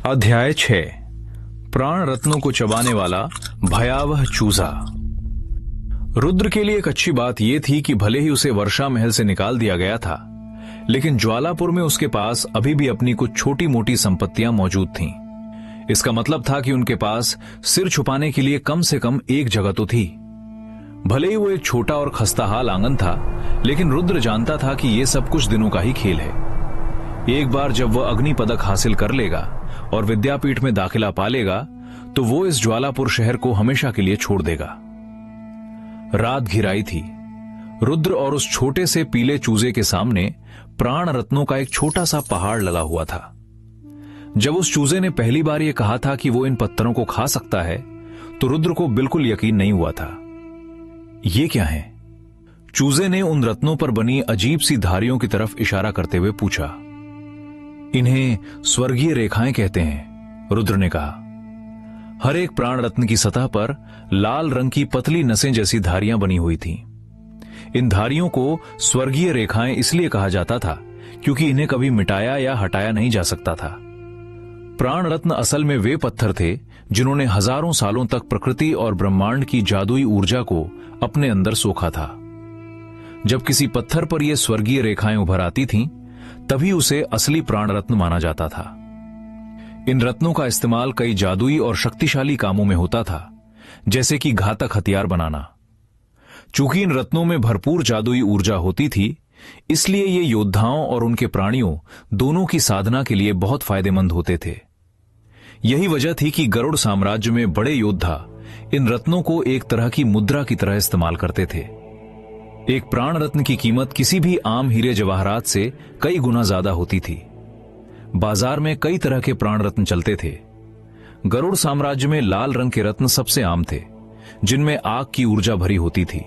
अध्याय 6 प्राण रत्नों को चबाने वाला भयावह चूजा। रुद्र के लिए एक अच्छी बात यह थी कि भले ही उसे वर्षा महल से निकाल दिया गया था, लेकिन ज्वालापुर में उसके पास अभी भी अपनी कुछ छोटी मोटी संपत्तियां मौजूद थीं। इसका मतलब था कि उनके पास सिर छुपाने के लिए कम से कम एक जगह तो थी। भले ही वो एक छोटा और खस्ताहाल आंगन था, लेकिन रुद्र जानता था कि यह सब कुछ दिनों का ही खेल है। एक बार जब वह अग्नि पदक हासिल कर लेगा और विद्यापीठ में दाखिला पा लेगा, तो वो इस ज्वालापुर शहर को हमेशा के लिए छोड़ देगा। रात घिराई थी। रुद्र और उस छोटे से पीले चूजे के सामने प्राण रत्नों का एक छोटा सा पहाड़ लगा हुआ था। जब उस चूजे ने पहली बार यह कहा था कि वो इन पत्थरों को खा सकता है, तो रुद्र को बिल्कुल यकीन नहीं हुआ था। ये क्या है? चूजे ने उन रत्नों पर बनी अजीब सी धारियों की तरफ इशारा करते हुए पूछा। इन्हें स्वर्गीय रेखाएं कहते हैं, रुद्र ने कहा। हर एक प्राण रत्न की सतह पर लाल रंग की पतली नसें जैसी धारियां बनी हुई थीं। इन धारियों को स्वर्गीय रेखाएं इसलिए कहा जाता था क्योंकि इन्हें कभी मिटाया या हटाया नहीं जा सकता था। प्राण रत्न असल में वे पत्थर थे जिन्होंने हजारों सालों तक प्रकृति और ब्रह्मांड की जादुई ऊर्जा को अपने अंदर सोखा था। जब किसी पत्थर पर यह स्वर्गीय रेखाएं उभर आती थीं, तभी उसे असली प्राण रत्न माना जाता था। इन रत्नों का इस्तेमाल कई जादुई और शक्तिशाली कामों में होता था, जैसे कि घातक हथियार बनाना। चूंकि इन रत्नों में भरपूर जादुई ऊर्जा होती थी, इसलिए ये योद्धाओं और उनके प्राणियों दोनों की साधना के लिए बहुत फायदेमंद होते थे। यही वजह थी कि गरुड़ साम्राज्य में बड़े योद्धा इन रत्नों को एक तरह की मुद्रा की तरह इस्तेमाल करते थे। एक प्राण रत्न की कीमत किसी भी आम हीरे जवाहरात से कई गुना ज्यादा होती थी। बाजार में कई तरह के प्राण रत्न चलते थे। गरुड़ साम्राज्य में लाल रंग के रत्न सबसे आम थे, जिनमें आग की ऊर्जा भरी होती थी।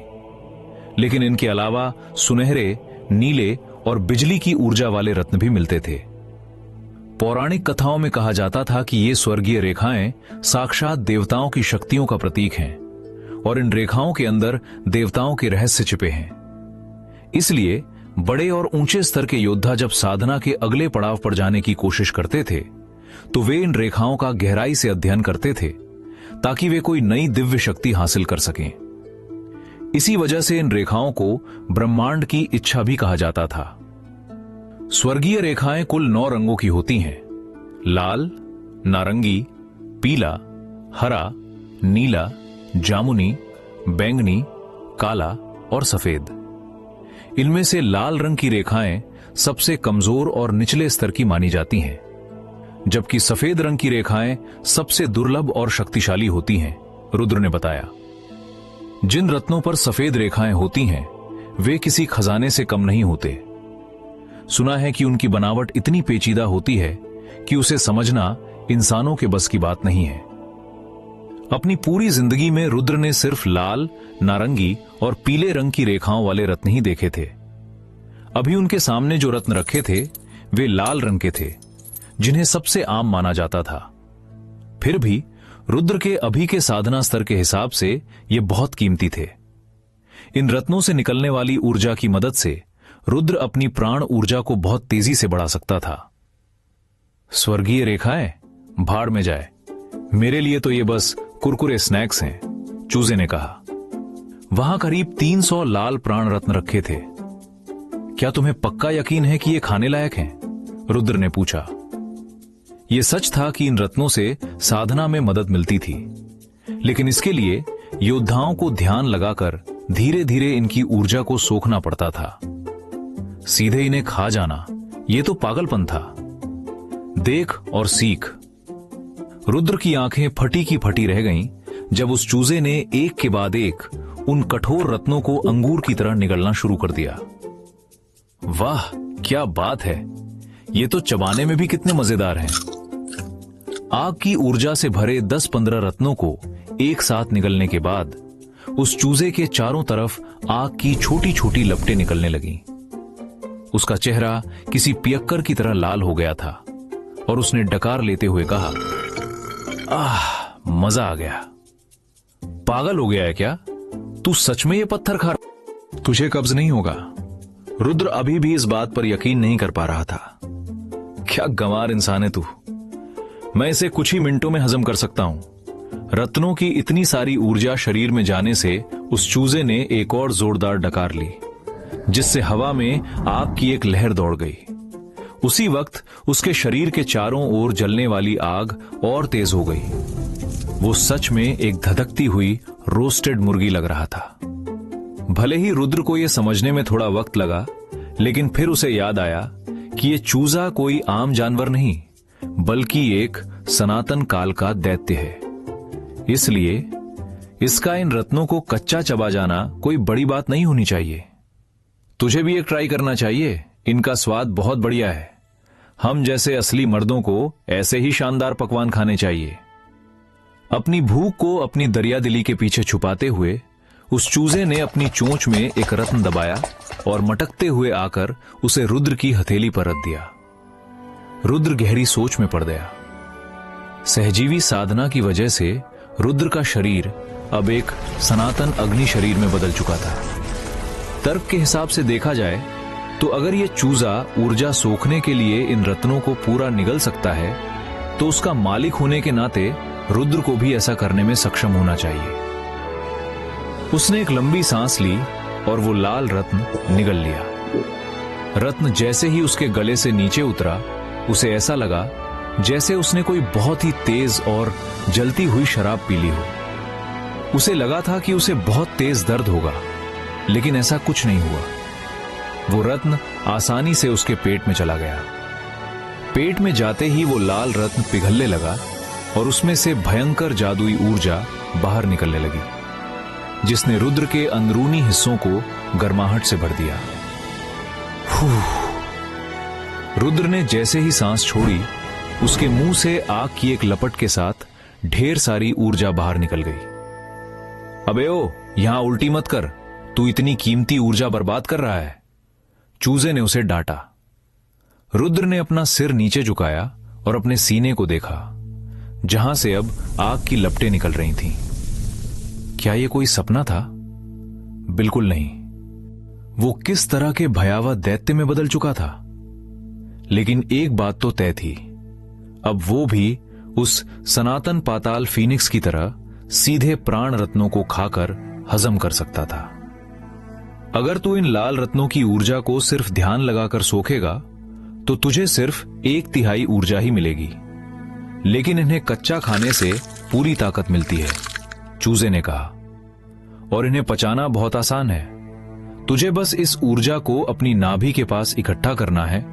लेकिन इनके अलावा सुनहरे, नीले और बिजली की ऊर्जा वाले रत्न भी मिलते थे। पौराणिक कथाओं में कहा जाता था कि ये स्वर्गीय रेखाएं साक्षात देवताओं की शक्तियों का प्रतीक हैं और इन रेखाओं के अंदर देवताओं के रहस्य छिपे हैं। इसलिए बड़े और ऊंचे स्तर के योद्धा जब साधना के अगले पड़ाव पर जाने की कोशिश करते थे, तो वे इन रेखाओं का गहराई से अध्ययन करते थे ताकि वे कोई नई दिव्य शक्ति हासिल कर सकें। इसी वजह से इन रेखाओं को ब्रह्मांड की इच्छा भी कहा जाता था। स्वर्गीय रेखाएं कुल 9 रंगों की होती हैं: लाल, नारंगी, पीला, हरा, नीला, जामुनी, बैंगनी, काला और सफेद। इनमें से लाल रंग की रेखाएं सबसे कमजोर और निचले स्तर की मानी जाती हैं, जबकि सफेद रंग की रेखाएं सबसे दुर्लभ और शक्तिशाली होती हैं, रुद्र ने बताया। जिन रत्नों पर सफेद रेखाएं होती हैं, वे किसी खजाने से कम नहीं होते। सुना है कि उनकी बनावट इतनी पेचीदा होती है कि उसे समझना इंसानों के बस की बात नहीं है। अपनी पूरी जिंदगी में रुद्र ने सिर्फ लाल, नारंगी और पीले रंग की रेखाओं वाले रत्न ही देखे थे। अभी उनके सामने जो रत्न रखे थे, वे लाल रंग के थे, जिन्हें सबसे आम माना जाता था। फिर भी रुद्र के अभी के साधना स्तर के हिसाब से ये बहुत कीमती थे। इन रत्नों से निकलने वाली ऊर्जा की मदद से रुद्र अपनी प्राण ऊर्जा को बहुत तेजी से बढ़ा सकता था। स्वर्गीय रेखाएं भाड़ में जाए, मेरे लिए तो ये बस कुरकुरे स्नैक्स हैं, चूजे ने कहा। वहां करीब 300 लाल प्राण रत्न रखे थे। क्या तुम्हें पक्का यकीन है कि ये खाने लायक हैं? रुद्र ने पूछा। यह सच था कि इन रत्नों से साधना में मदद मिलती थी, लेकिन इसके लिए योद्धाओं को ध्यान लगाकर धीरे धीरे इनकी ऊर्जा को सोखना पड़ता था। सीधे इन्हें खा जाना, यह तो पागलपन था। देख और सीख। रुद्र की आंखें फटी की फटी रह गईं जब उस चूजे ने एक के बाद एक उन कठोर रत्नों को अंगूर की तरह निगलना शुरू कर दिया। वाह, क्या बात है! ये तो चबाने में भी कितने मजेदार हैं। आग की ऊर्जा से भरे 10-15 रत्नों को एक साथ निगलने के बाद उस चूजे के चारों तरफ आग की छोटी छोटी लपटें निकलने लगीं। उसका चेहरा किसी पियक्कर की तरह लाल हो गया था और उसने डकार लेते हुए कहा, मजा आ गया। पागल हो गया है क्या? तू सच में ये पत्थर खा रहा? तुझे कब्ज नहीं होगा। रुद्र अभी भी इस बात पर यकीन नहीं कर पा रहा था। क्या गंवार इंसान है तू। मैं इसे कुछ ही मिनटों में हजम कर सकता हूं। रत्नों की इतनी सारी ऊर्जा शरीर में जाने से उस चूजे ने एक और जोरदार डकार ली, जिससे हवा में आग की एक लहर दौड़ गई। उसी वक्त उसके शरीर के चारों ओर जलने वाली आग और तेज हो गई। वो सच में एक धधकती हुई रोस्टेड मुर्गी लग रहा था। भले ही रुद्र को यह समझने में थोड़ा वक्त लगा, लेकिन फिर उसे याद आया कि यह चूजा कोई आम जानवर नहीं, बल्कि एक सनातन काल का दैत्य है। इसलिए इसका इन रत्नों को कच्चा चबा जाना कोई बड़ी बात नहीं होनी चाहिए। तुझे भी एक ट्राई करना चाहिए, इनका स्वाद बहुत बढ़िया है। हम जैसे असली मर्दों को ऐसे ही शानदार पकवान खाने चाहिए। अपनी भूख को अपनी दरियादिली के पीछे छुपाते हुए उस चूजे ने अपनी चोंच में एक रत्न दबाया और मटकते हुए आकर उसे रुद्र की हथेली पर रख दिया। रुद्र गहरी सोच में पड़ गया। सहजीवी साधना की वजह से रुद्र का शरीर अब एक सनातन अग्नि शरीर में बदल चुका था। तर्क के हिसाब से देखा जाए तो अगर यह चूजा ऊर्जा सोखने के लिए इन रत्नों को पूरा निगल सकता है, तो उसका मालिक होने के नाते रुद्र को भी ऐसा करने में सक्षम होना चाहिए। उसने एक लंबी सांस ली और वो लाल रत्न निगल लिया। रत्न जैसे ही उसके गले से नीचे उतरा, उसे ऐसा लगा जैसे उसने कोई बहुत ही तेज और जलती हुई शराब पी ली हो। उसे लगा था कि उसे बहुत तेज दर्द होगा, लेकिन ऐसा कुछ नहीं हुआ। वो रत्न आसानी से उसके पेट में चला गया। पेट में जाते ही वो लाल रत्न पिघलने लगा और उसमें से भयंकर जादुई ऊर्जा बाहर निकलने लगी, जिसने रुद्र के अंदरूनी हिस्सों को गर्माहट से भर दिया। रुद्र ने जैसे ही सांस छोड़ी, उसके मुंह से आग की एक लपट के साथ ढेर सारी ऊर्जा बाहर निकल गई। अबे ओ, यहां उल्टी मत कर, तू इतनी कीमती ऊर्जा बर्बाद कर रहा है, चूजे ने उसे डांटा। रुद्र ने अपना सिर नीचे झुकाया और अपने सीने को देखा, जहां से अब आग की लपटें निकल रही थीं। क्या यह कोई सपना था? बिल्कुल नहीं। वो किस तरह के भयावह दैत्य में बदल चुका था। लेकिन एक बात तो तय थी, अब वो भी उस सनातन पाताल फीनिक्स की तरह सीधे प्राण रत्नों को खाकर हजम कर सकता था। अगर तू इन लाल रत्नों की ऊर्जा को सिर्फ ध्यान लगाकर सोखेगा, तो तुझे सिर्फ 1/3 ऊर्जा ही मिलेगी, लेकिन इन्हें कच्चा खाने से पूरी ताकत मिलती है, चूजे ने कहा। और इन्हें पचाना बहुत आसान है। तुझे बस इस ऊर्जा को अपनी नाभि के पास इकट्ठा करना है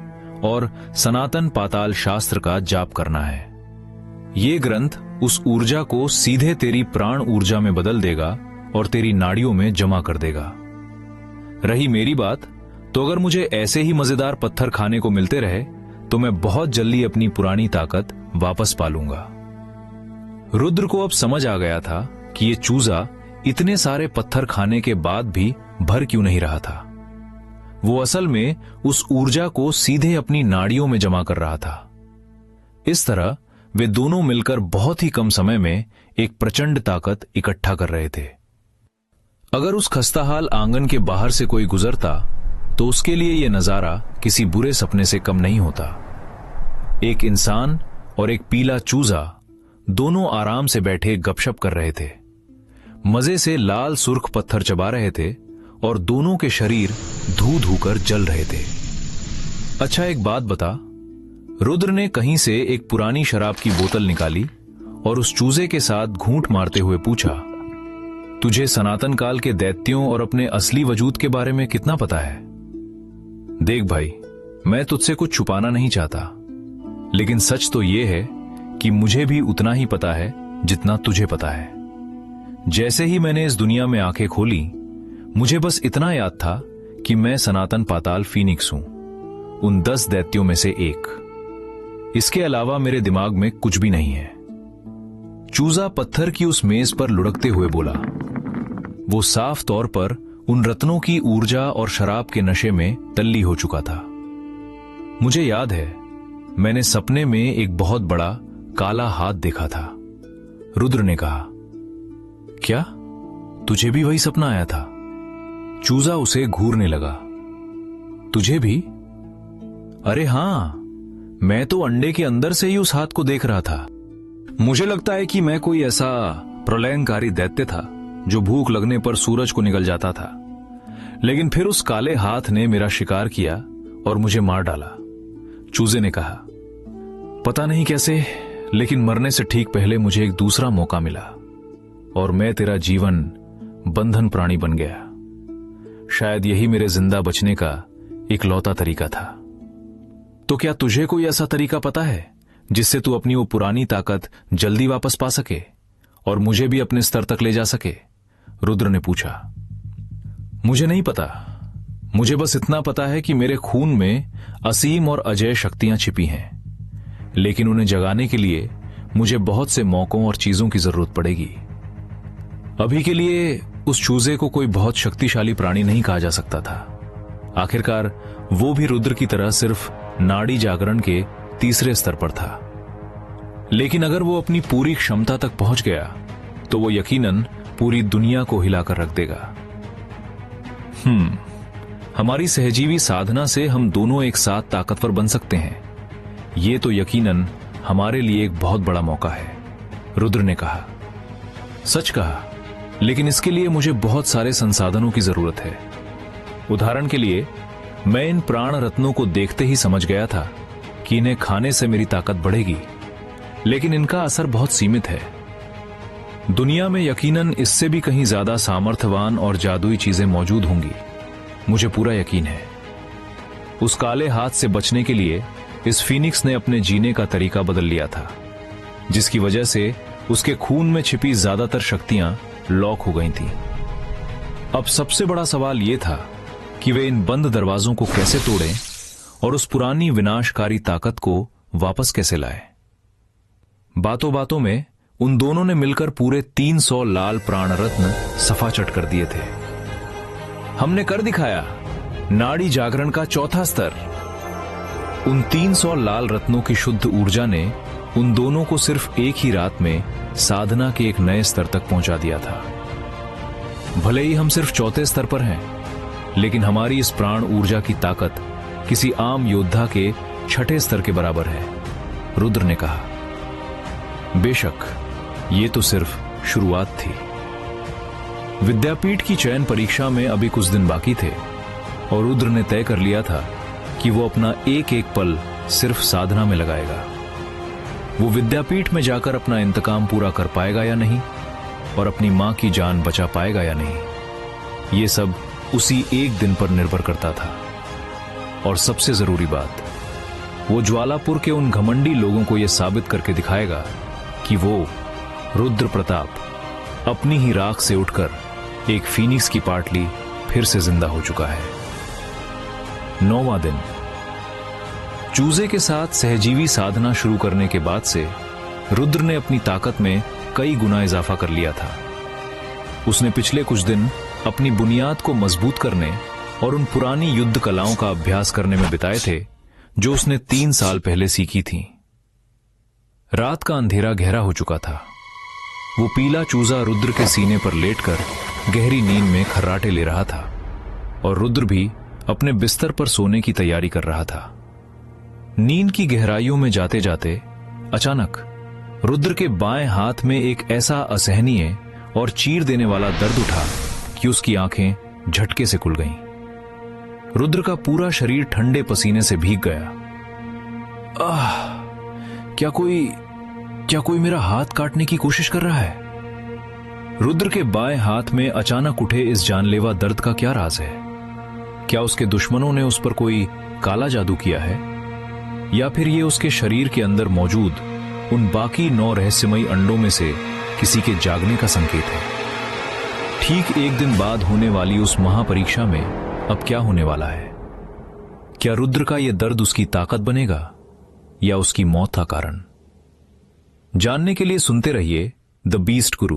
और सनातन पाताल शास्त्र का जाप करना है। ये ग्रंथ उस ऊर्जा को सीधे तेरी प्राण ऊर्जा में बदल देगा और तेरी नाड़ियों में जमा कर देगा। रही मेरी बात, तो अगर मुझे ऐसे ही मजेदार पत्थर खाने को मिलते रहे, तो मैं बहुत जल्दी अपनी पुरानी ताकत वापस पा लूंगा। रुद्र को अब समझ आ गया था कि ये चूजा इतने सारे पत्थर खाने के बाद भी भर क्यों नहीं रहा था। वो असल में उस ऊर्जा को सीधे अपनी नाड़ियों में जमा कर रहा था। इस तरह वे दोनों मिलकर बहुत ही कम समय में एक प्रचंड ताकत इकट्ठा कर रहे थे। अगर उस खस्ताहाल आंगन के बाहर से कोई गुजरता, तो उसके लिए यह नजारा किसी बुरे सपने से कम नहीं होता। एक इंसान और एक पीला चूजा दोनों आराम से बैठे गपशप कर रहे थे, मजे से लाल सुर्ख पत्थर चबा रहे थे और दोनों के शरीर धू धू कर जल रहे थे। अच्छा, एक बात बता, रुद्र ने कहीं से एक पुरानी शराब की बोतल निकाली और उस चूजे के साथ घूंट मारते हुए पूछा, तुझे सनातन काल के दैत्यों और अपने असली वजूद के बारे में कितना पता है? देख भाई, मैं तुझसे कुछ छुपाना नहीं चाहता, लेकिन सच तो यह है कि मुझे भी उतना ही पता है जितना तुझे पता है। जैसे ही मैंने इस दुनिया में आंखें खोली, मुझे बस इतना याद था कि मैं सनातन पाताल फीनिक्स हूं, उन 10 दैत्यों में से एक। इसके अलावा मेरे दिमाग में कुछ भी नहीं है। चूजा पत्थर की उस मेज पर लुढ़कते हुए बोला। वो साफ तौर पर उन रत्नों की ऊर्जा और शराब के नशे में टल्ली हो चुका था। मुझे याद है, मैंने सपने में एक बहुत बड़ा काला हाथ देखा था। रुद्र ने कहा, क्या तुझे भी वही सपना आया था? चूजा उसे घूरने लगा। तुझे भी? अरे हां, मैं तो अंडे के अंदर से ही उस हाथ को देख रहा था। मुझे लगता है कि मैं कोई ऐसा प्रलयंकारी दैत्य था जो भूख लगने पर सूरज को निगल जाता था। लेकिन फिर उस काले हाथ ने मेरा शिकार किया और मुझे मार डाला। चूजे ने कहा, पता नहीं कैसे, लेकिन मरने से ठीक पहले मुझे एक दूसरा मौका मिला और मैं तेरा जीवन बंधन प्राणी बन गया। शायद यही मेरे जिंदा बचने का इकलौता तरीका था। तो क्या तुझे कोई ऐसा तरीका पता है जिससे तू अपनी वो पुरानी ताकत जल्दी वापस पा सके और मुझे भी अपने स्तर तक ले जा सके? रुद्र ने पूछा। मुझे नहीं पता, मुझे बस इतना पता है कि मेरे खून में असीम और अजय शक्तियां छिपी हैं, लेकिन उन्हें जगाने के लिए मुझे बहुत से मौकों और चीजों की जरूरत पड़ेगी। अभी के लिए उस चूजे को कोई बहुत शक्तिशाली प्राणी नहीं कहा जा सकता था। आखिरकार वो भी रुद्र की तरह सिर्फ नाड़ी जागरण के तीसरे स्तर पर था। लेकिन अगर वो अपनी पूरी क्षमता तक पहुंच गया तो वो यकीनन पूरी दुनिया को हिलाकर रख देगा। हमारी सहजीवी साधना से हम दोनों एक साथ ताकतवर बन सकते हैं। ये तो यकीनन हमारे लिए एक बहुत बड़ा मौका है, रुद्र ने कहा। सच कहा, लेकिन इसके लिए मुझे बहुत सारे संसाधनों की जरूरत है। उदाहरण के लिए, मैं इन प्राण रत्नों को देखते ही समझ गया था कि इन्हें खाने से मेरी ताकत बढ़ेगी, लेकिन इनका असर बहुत सीमित है। दुनिया में यकीनन इससे भी कहीं ज्यादा सामर्थ्यवान और जादुई चीजें मौजूद होंगी, मुझे पूरा यकीन है। उस काले हाथ से बचने के लिए इस फीनिक्स ने अपने जीने का तरीका बदल लिया था, जिसकी वजह से उसके खून में छिपी ज्यादातर शक्तियां लॉक हो गई थीं। अब सबसे बड़ा सवाल यह था कि वे इन बंद दरवाजों को कैसे तोड़ें और उस पुरानी विनाशकारी ताकत को वापस कैसे लाएं। बातों बातों में उन दोनों ने मिलकर पूरे 300 लाल प्राण रत्न सफा चट कर दिए थे। हमने कर दिखाया नाड़ी जागरण का चौथा स्तर। उन 300 लाल रत्नों की शुद्ध ऊर्जा ने उन दोनों को सिर्फ एक ही रात में साधना के एक नए स्तर तक पहुंचा दिया था। भले ही हम सिर्फ चौथे स्तर पर हैं, लेकिन हमारी इस प्राण ऊर्जा की ताकत किसी आम योद्धा के छठे स्तर के बराबर है, रुद्र ने कहा। बेशक ये तो सिर्फ शुरुआत थी। विद्यापीठ की चयन परीक्षा में अभी कुछ दिन बाकी थे और रुद्र ने तय कर लिया था कि वो अपना एक एक पल सिर्फ साधना में लगाएगा। वो विद्यापीठ में जाकर अपना इंतकाम पूरा कर पाएगा या नहीं, और अपनी मां की जान बचा पाएगा या नहीं, ये सब उसी एक दिन पर निर्भर करता था। और सबसे जरूरी बात, वो ज्वालापुर के उन घमंडी लोगों को यह साबित करके दिखाएगा कि वो रुद्र प्रताप अपनी ही राख से उठकर एक फीनिक्स की पाटली फिर से जिंदा हो चुका है। 9वां दिन। चूजे के साथ सहजीवी साधना शुरू करने के बाद से रुद्र ने अपनी ताकत में कई गुना इजाफा कर लिया था। उसने पिछले कुछ दिन अपनी बुनियाद को मजबूत करने और उन पुरानी युद्ध कलाओं का अभ्यास करने में बिताए थे जो उसने 3 साल पहले सीखी थीं। रात का अंधेरा गहरा हो चुका था। वो पीला चूजा रुद्र के सीने पर लेटकर गहरी नींद में खर्राटे ले रहा था और रुद्र भी अपने बिस्तर पर सोने की तैयारी कर रहा था। नींद की गहराइयों में जाते जाते अचानक रुद्र के बाएं हाथ में एक ऐसा असहनीय और चीर देने वाला दर्द उठा कि उसकी आंखें झटके से खुल गईं। रुद्र का पूरा शरीर ठंडे पसीने से भीग गया। क्या कोई मेरा हाथ काटने की कोशिश कर रहा है? रुद्र के बाएं हाथ में अचानक उठे इस जानलेवा दर्द का क्या राज है? क्या उसके दुश्मनों ने उस पर कोई काला जादू किया है, या फिर ये उसके शरीर के अंदर मौजूद उन बाकी 9 रहस्यमयी अंडों में से किसी के जागने का संकेत है? ठीक एक दिन बाद होने वाली उस महापरीक्षा में अब क्या होने वाला है? क्या रुद्र का यह दर्द उसकी ताकत बनेगा या उसकी मौत का कारण? जानने के लिए सुनते रहिए द बीस्ट गुरु।